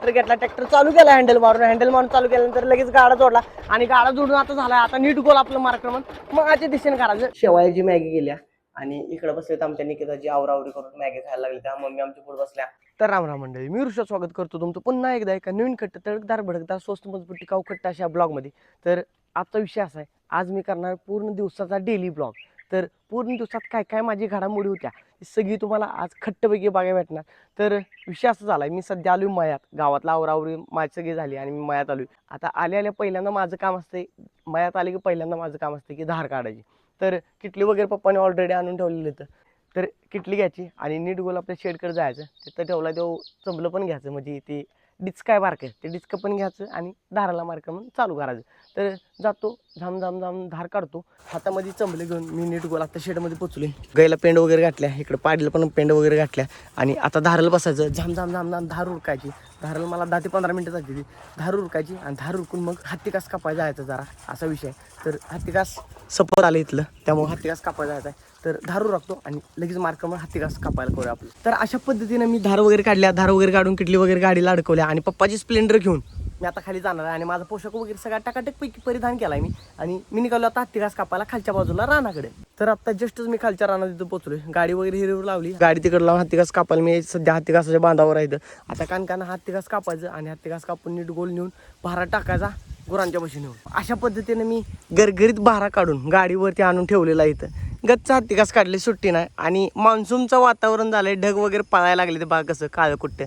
Tractor घेतला, tractor चालू केला हँडल मारून चालू केल्यानंतर लगेच गाडा जोडला आणि गाडा जोडून आता झाला. आता नीट गोल आपलं मार्क्रमण मग आजच्या दिशेने करायचं. शेवायाची मॅगी गेल्या आणि इकडे बसलेत आमच्या निकिताची आवरावरी करून मॅगी खायला लागली. त्या मम्मी आमची पुढे बसल्या. तर राम राम मंडळी, मी ऋषभ स्वागत करतो तुमचं पुन्हा एकदा एका नवीन खट्ट तडकदार भडकदार स्वस्त मजबूत टिकाऊ खट्ट अशा ब्लॉगमध्ये. तर आजचा विषय असा आहे, आज मी करणार पूर्ण दिवसाचा डेली ब्लॉग. तर पूर्ण दिवसात काय काय माझी घडामोडी होत्या सगळी तुम्हाला आज खट्टपैकी बघायला भेटणार. तर विषय असा झाला आहे, मी सध्या आलोय मळ्यात. गावातला आवरावरी माझी सगळी झाली आणि मी मळ्यात आलोय. आता आल्या पहिल्यांदा माझं काम असते, मळ्यात आले की पहिल्यांदा माझं काम असते की धार काढायची. तर किटली वगैरे पप्पाने ऑलरेडी आणून ठेवलेलं होतं. तर किटली घ्यायची आणि नीट गोल आपल्या शेडकडे जायचं. तिथं ठेवला तो चंबलं पण घ्यायचं, म्हणजे ते डिस्क आहे बारकं, ते डिस्क पण घ्यायचं आणि धाराला मार्क म्हणून चालू करायचं. तर जातो झाम झाम झाम धार काढतो, हातामध्ये चंबले घेऊन मी नीट गोल आता शेडमध्ये पोचलोय. गायला पेंड वगैरे घातल्या, इकडे पाडीला पण पेंड वगैरे घातल्या आणि आता धाराला बसायचं. झाम झाम झाम झाम धार उरकायची. धाराला मला 10 ते 15 मिनिटं जाते ती. धार उरकायची आणि धार उरकून मग हत्तीकास कापायला जायचं जरा, असा विषय. तर हत्तीकास सपोर आलं इथलं, त्यामुळे हत्तीकास कापायला जायचं आहे. तर धार उरकतो आणि लगेच मार्क मग हत्तीकास कापायला करूया आपलं. तर अशा पद्धतीने मी धार वगैरे काढल्या, धार वगैरे काढून किटली वगैरे गाडीला अडकवल्या आणि पप्पाची स्प्लेंडर घेऊन मी आता खाली जाणार आहे. आणि माझा पोशाख वगैरे सगळा टकाटकपैकी परिधान केला आहे मी आणि मी निघालो आता हत्तीकास कापायला खालच्या बाजूला रानाकडे. तर आता जस्टच मी खालच्या रानात इथं पोहोचलोय. गाडी वगैरे हिरवर लावली, गाडी तिकडे लावून हत्तीकास कापायला मी सध्या हत्तीकासाच्या बांधावर आहे. आता कानकाना हत्तीकास कापायचं आणि हत्तीकास कापून नीट गोल नेऊन भारा टाकायचा गुरांच्या बशी नेऊन. अशा पद्धतीने मी गरगरीत भारा काढून गाडीवरती आणून ठेवलेला इथं. गच्च हत्तीकास काढली, सुट्टी नाही. आणि मान्सूनचं वातावरण झालंय, ढग वगैरे पळायला लागले. ते बघा कसं काळं कुठं,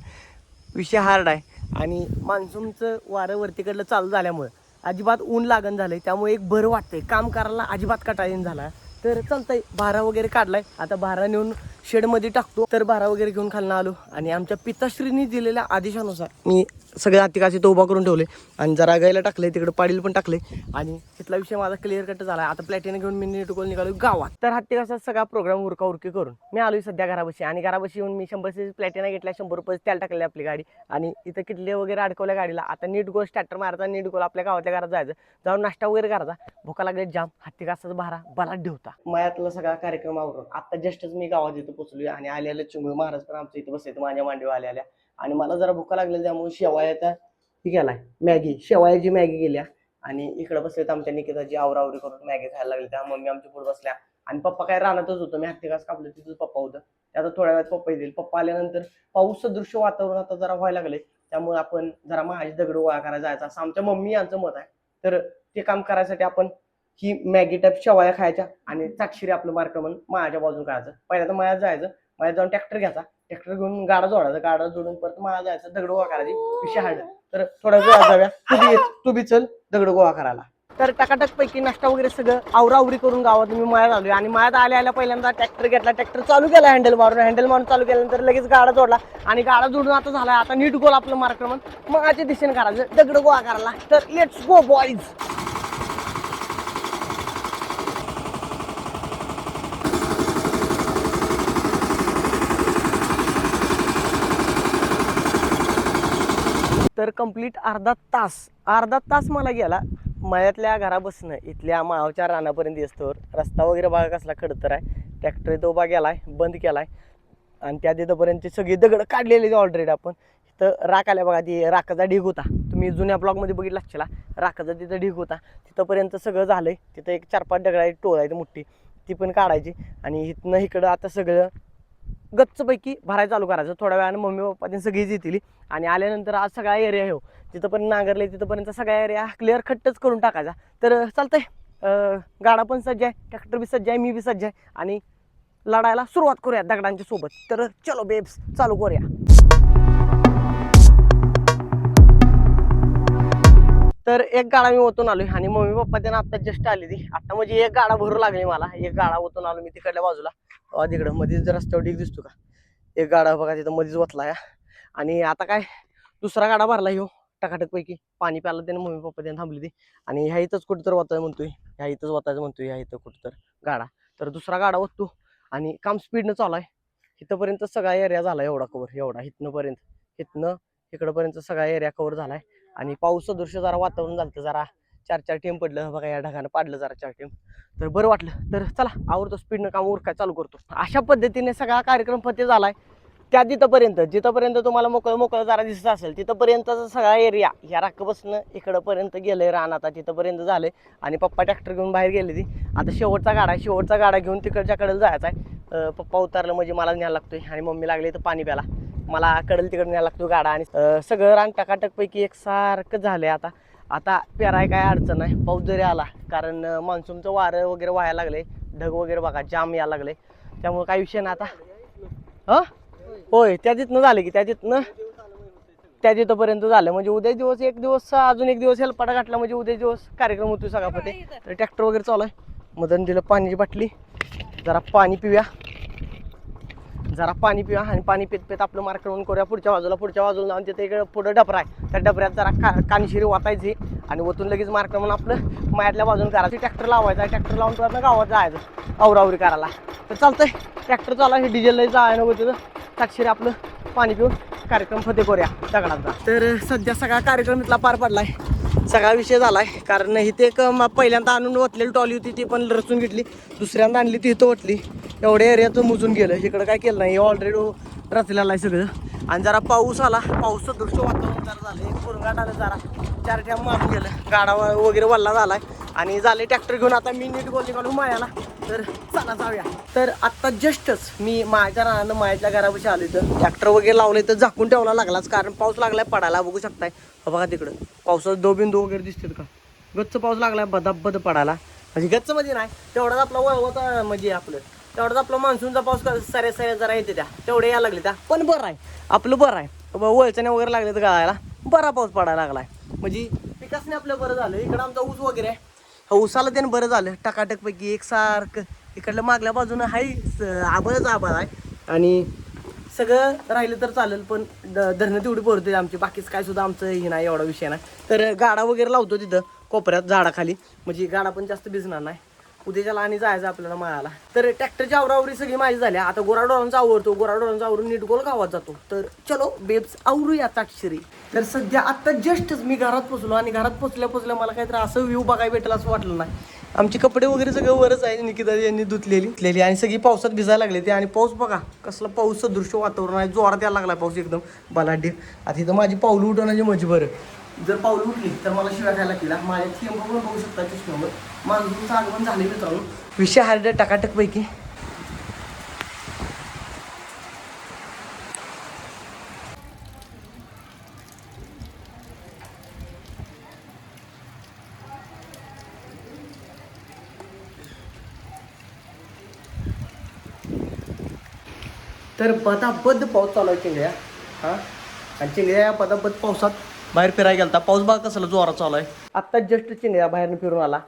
विषय हार्ड आहे. आणि मान्सूनचं वारं वरतीकडलं चालू झाल्यामुळं अजिबात ऊन लागण झालंय, त्यामुळे एक बरं वाटतंय, काम करायला अजिबात कटाळीन झाला. तर चालतंय, भारा वगैरे काढलाय, आता भारा नेऊन शेडमध्ये टाकतो. तर भारा वगैरे घेऊन खालनं आलो आणि आमच्या पिताश्रींनी दिलेल्या आदेशानुसार मी सगळे हत्तीकास इथं उभा करून ठेवले आणि जरा गायला टाकले, तिकडे पाडील पण टाकले आणि तिथला विषय माझा क्लिअर कट झाला. आता प्लॅटिना घेऊन मी नीट गोल निघालो गावात. तर हत्तीकासाचा सगळा प्रोग्राम उरकी करून मी आलोय सध्या घरापाशी. आणि घरापाशी येऊन मी 100 प्लॅटिना घेतल्या, 100 रुपये त्याला टाकले आपली गाडी आणि इथं किटले वगैरे अडकवल्या गाडीला. आता नीट गोल स्टार्टर मारायचा, नीट गोल आपल्या गावातल्या घरात जायचं, जाऊन नाश्ता वगैरे करायचा. भुका लागले जाम, हत्तीकासाचा भारा बलाढ्य होता. मयातला सगळा कार्यक्रम आवरून आता जस्टच मी गावात इथं पोहोचलोय आणि आलेले चिंगू महाराज पण आमच्या इथं बसले, माझ्या मांडीवर आल्या. आणि मला जरा भुका लागलेली, त्यामुळे शेवायाचा ही गेलाय मॅगी, शेवायाची मॅगी गेल्या आणि इकडे बसलेत आमच्या निकिताची आवरावरी करून मॅगी खायला लागली. त्या मम्मी आमच्या पुढे बसल्या आणि पप्पा काय रानातच होतं. मी हत्तीकास कापलं, तिथंच पप्पा होतं. आता थोड्या वेळात पप्पा येतील. पप्पा आल्यानंतर पाऊस सदृश्य वातावरण आता जरा व्हायला लागले, त्यामुळे आपण जरा माझी दगड गोळा करायला जायचं असं आमच्या मम्मी यांचं मत आहे. तर ते काम करायसाठी आपण ही मॅगी टाईप शेवाया खायच्या आणि चाटशिरी आपलं मार्क म्हणून मायाच्या बाजून करायचं. पहिल्यांदा मयात जायचं, मयात जाऊन ट्रॅक्टर घ्यायचा, ट्रॅक्टर घेऊन गाडा जोडायचा, गाडा जोडून परत माया जायचं, दगड गोळा करायची, विषय हार्ड. तर थोड्या वेळात जाऊया, तू बी चल दगड गोळा करायला. तर टकाटक पैकी नाश्ता वगैरे सगळं आवरावरी करून गावात मी मळ्यात आलोय आणि मळ्यात आल्या पहिल्यांदा ट्रॅक्टर घेतला, ट्रॅक्टर चालू केला हँडल मारून चालू केल्यानंतर लगेच गाडा जोडला आणि गाडा जोडून आता झाला. आता नीट गोल आपलं मार्क म्हणून मग आजच्या दिशेने करायचं, दगड गोळा करायला. तर लेट्स गो बॉईज. तर कंप्लीट अर्धा तास मला गेला मळ्यातल्या घराबसनं इथल्या माळावच्या रानापर्यंत येस्तोवर. रस्ता वगैरे बघा कसला खडतर आहे. ट्रॅक्टर इथं उभा केलाय, बंद केलाय आणि त्या तिथंपर्यंत सगळी दगड काढलेली ऑलरेडी. आपण इथं राख आल्या बघा, ती राखाचा ढीग होता, तुम्ही जुन्या ब्लॉगमध्ये बघितला असला. राखाचा तिथं ढीग होता, तिथंपर्यंत सगळं झालंय. तिथं एक 4-5 दगडाची टोळ आहे मोठी, ती पण काढायची आणि इथनं इकडं आता सगळं गच्चपैकी भरायला चालू करायचं. थोड्या वेळानं मम्मी पप्पा सगळीच येतील आणि आल्यानंतर आज सगळा एरिया हो जिथंपर्यंत नांगरले तिथंपर्यंत सगळा एरिया क्लिअर खट्टच करून टाकायचा. तर चालतंय, गाडा पण सज्ज आहे, ट्रॅक्टर बी सज्ज आहे, मी बी सज्ज आहे आणि लढायला सुरुवात करूया दगडांच्या सोबत. तर चलो बेब्स, चालू करूया. तर एक गाडा मी ओतून आलोय आणि मम्मी पप्पा त्यांना आता जस्ट आली ती. आता म्हणजे एक गाडा भरू लागली मला, एक गाडा ओतून आलो मी तिकडल्या बाजूला. तिकडं मध्येच रस्त्यावर ढीग दिसतो का, एक गाडा बघा तिथं मध्येच ओतला या. आणि आता काय दुसरा गाडा भरला ह्यो टकाटकपैकी. पाणी प्यायला त्यानं मम्मी पप्पा त्यांना थांबली ती आणि ह्या इथंच कुठं तर वतायचं म्हणतोय, ह्या इथंच वतायचं म्हणतोय, ह्या इथं कुठं तर गाडा. तर दुसरा गाडा ओततो आणि काम स्पीडनं चालू आहे. इथंपर्यंत सगळा एरिया झाला एवढा कवर, एवढा इथनं इकडंपर्यंत सगळा एरिया कव्हर झालाय. आणि पाऊस सदृश्य जरा वातावरण झालं, जरा 4-4 थेंब पडलं बघा, या ढगानं पाडलं जरा 4 थेंब. तर बरं वाटलं. तर चला आवडतो स्पीडनं काम उरकाय चालू करतो. अशा पद्धतीने सगळा कार्यक्रम फते झालाय. त्या जिथपर्यंत तुम्हाला मोकळं मोकळं जरा दिसत असेल तिथपर्यंतचा सगळा एरिया ह्या राखपासून इकडं पर्यंत गेलंय रान आता तिथपर्यंत झालंय. आणि पप्पा ट्रॅक्टर घेऊन बाहेर गेले ती. आता शेवटचा गाडा घेऊन तिकडच्या कडेला जायचा आहे. पप्पा उतरलं म्हणजे मला न्यायला लागतोय आणि मम्मी लागली तर पाणी प्याला. मला कडल तिकडे न्यायला लागतो गाडा. आणि सगळं रान टकाटकपैकी एकसारखं झालंय. आता पेराय काय अडचण नाही पाऊस जरी आला, कारण मान्सूनचं वारं वगैरे व्हायला लागले, ढग वगैरे बघा जाम यायला लागले, त्यामुळे काही विषय नाही आता. होय त्या तिथनं झालं की त्या तिथपर्यंत झालं म्हणजे उद्या दिवस एक दिवस अजून एक दिवस हेलपाटा घातला म्हणजे उद्या दिवस कार्यक्रम होतो सगळा पते. तर ट्रॅक्टर वगैरे चालू आहे. मदन दिलं पाण्याची बाटली, जरा पाणी पिऊया आणि पाणी पित आपलं मार्केट करूया पुढच्या बाजूला जाऊन तिथे इकडे पुढं डबरा आहे. त्या डबऱ्यात जरा कानशिरी वाटायची आणि ओतून लगेच मार्केट म्हणून आपलं मायातल्या बाजून करायचं. ट्रॅक्टर लावायचा, ट्रॅक्टर लावून तुला गावात जायचं आवरावरी करायला. तर चालतंय ट्रॅक्टर चालू आहे. डिझेल जायला नको तिथं साक्षीरे आपलं पाणी पिऊन कार्यक्रम फते करूया दगडांचा. तर सध्या सगळा कार्यक्रम इथला पार पडलाय, सगळा विषय झालाय. कारण इथे एक पहिल्यांदा आणून ओतलेली टॉली होती ती पण रचून घेतली, दुसऱ्यांदा आणली ती इथं ओतली, एवढ्या एरियाचं मुजून गेलं. इकडं काय केलं नाही, ऑलरेडी रचलेलं आहे सगळं. आणि जरा पाऊस आला, पाऊसचं दृश्य वातावरण जरा झालं, एक पुरंगाट आलं, जरा 4 ठ्याम मारून गेलं, गाडा वगैरे वल्ला झालाय. आणि झाले ट्रॅक्टर घेऊन आता मी नीट गोल निघालो मायाला. तर चला जाऊया. तर आत्ता जस्टच मी माझ्या रानानं मायाच्या घरापाशी आलो. तर ट्रॅक्टर वगैरे लावले तर झाकून ठेवला लागलाच, कारण पाऊस लागलाय पडायला. बघू शकताय बघा तिकडं पावसाचं दोबिंदू वगैरे दिसतील का. गच्च पाऊस लागलाय बदाबद पडायला, म्हणजे गच्च मध्ये नाही तेवढाच आपला वळवता, म्हणजे आपलं तेवढाच आपला मान्सूनचा पाऊस सऱ्या जरा येते त्या तेवढे यायला लागले त्या. पण बरं आहे आपलं, बरं आहे वळचणे वगैरे लागले तर गाळायला बरा पाऊस पडायला लागलाय, म्हणजे पिकासने आपलं बरं झालं. इकडं आमचा ऊस वगैरे आहे, ऊसाला त्यानं बरं झालं टकाटकपैकी एकसारखं. इकडलं मागल्या बाजूनं आबळच आबळ आहे आणि सगळं राहिलं तर चालेल, पण धरणं तेवढी भरते आमची, बाकीच काय सुद्धा आमचं हे नाही, एवढा विषय नाही. तर गाडा वगैरे लावतो तिथं कोपऱ्यात झाडाखाली, म्हणजे गाडा पण जास्त भिजणार नाही. उद्याच्याला आणि जायचं आपल्याला माळाला. तर ट्रॅक्टरची आवरावरी सगळी माझी झाली. आता गोराडोरांचा आवरून नीट गोल गावात जातो. तर चलो बेब्स आवरूया ताटशिरी. तर सध्या आता जस्टच मी घरात पोचलो आणि घरात पोचल्या मला काहीतरी असं व्ह्यू बघायला भेटेल असं वाटलं नाही. आमचे कपडे वगैरे सगळं वरच आहे, निकिता यांनी धुतलेली आणि सगळी पावसात भिजायला लागले ते. आणि पाऊस बघा कसलं पाऊसचं दृश्य वातावरण आहे, जोरात यायला लागला पाऊस एकदम बलाढ्य. आता इथं माझी पावलं उठवण्याची मजी बरं, जर पावलं उठली तर मला शिवाय खायला लागतील. माझ्या थेंब पण बघू शकता चष्म्यावर. मान्सूनचं आगमन झाले मित्रांनो, विषय हार्ड टकाटकपैकी. तर बदाबद पाऊस चालू आहे चिंगळ्या. हां, आणि चिंगळ्या बदाबद पावसात बाहेर फिरायला गेलता. पाऊस बघा कसला जोरात चालू आहे. आत्ता जस्ट चिंगळ्या बाहेरनं फिरून आला.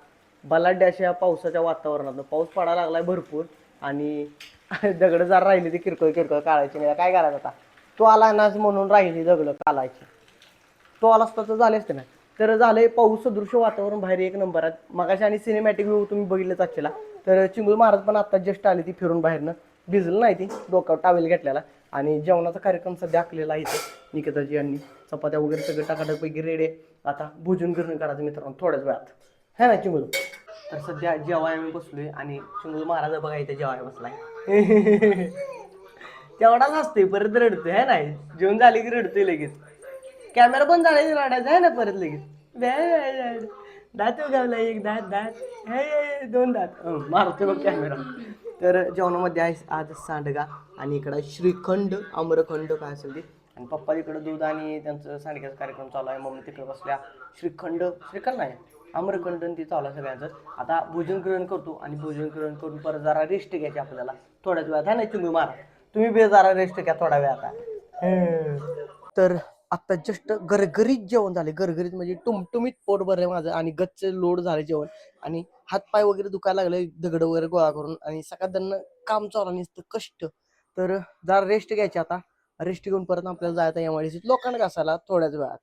बलाढ्य अशा पावसाच्या वातावरणात पाऊस पडायला लागलाय भरपूर. आणि दगड जरा राहिली ती किरकोळ काढायची चिंगळ्या, काय करायचं आता. तो आला नाच म्हणून राहिली दगड काढायची, तो आला असता तर झाले असते ना. तर झालंय पाऊस सदृश्य वातावरण बाहेर एक नंबर आहे. मगाशी आणि सिनेमॅटिक व्ह्यू तुम्ही बघितलंच आजच्याला. तर चिंगूळ महाराज पण आता जस्ट आली ती फिरून बाहेरनं, भिजलं नाही ती, डोक्यावर टावेल घेतलेला. आणि जेवणाचा कार्यक्रम सध्या आखलेला आहे इथे. निकिताजी यांनी चपात्या वगैरे सगळं टकाटकपैकी रेडे. आता भोजन करून करायचं मित्रांनो थोड्याच वेळात, है ना चिंगूळ. तर सध्या जेवाय मी बसलोय आणि चिंगूळ महाराज बघा इथे जेवाय बसलाय. तेवढाच असतोय परत रडतोय, है नाही जेवण झाले की रडतोय लगेच. कॅमेरा बंद झाला रडायचा आहे ना परत लगेच. दात गावला एक दात हे 2 दात मारतोय बघ कॅमेरा. तर जेवणामध्ये आहे आज सांडगा आणि इकडं श्रीखंड आम्रखंड काय असेल ते. आणि पप्पा तिकडं दूध आणि त्यांचं सांडग्याचा कार्यक्रम चालू आहे. मम्मी तिकडे बसल्या श्रीखंड नाही आम्रखंड ती चालू आहे सगळ्यांचं. आता भोजन ग्रहण करतो आणि भोजन ग्रहण करून परत जरा रेस्ट घ्यायची आपल्याला थोड्याच वेळात, है ना तुम्ही मारा. तुम्ही बी जरा रेस्ट घ्या थोड्या वेळ आता. तर आता जस्ट गरगरीत जेवण झाले, गरगरीत म्हणजे टुमटुमीत पोट भरले माझं आणि गच्च लोड झाले जेवण. आणि हातपाय वगैरे दुखायला लागले दगड वगैरे गोळा करून, आणि सकाळनं काम चालू नसतं कष्ट. तर जरा रेस्ट घ्यायची आता, रेस्ट घेऊन परत आपल्याला जायचं एमआयडीसीत लोखंड घासायला थोड्याच वेळात.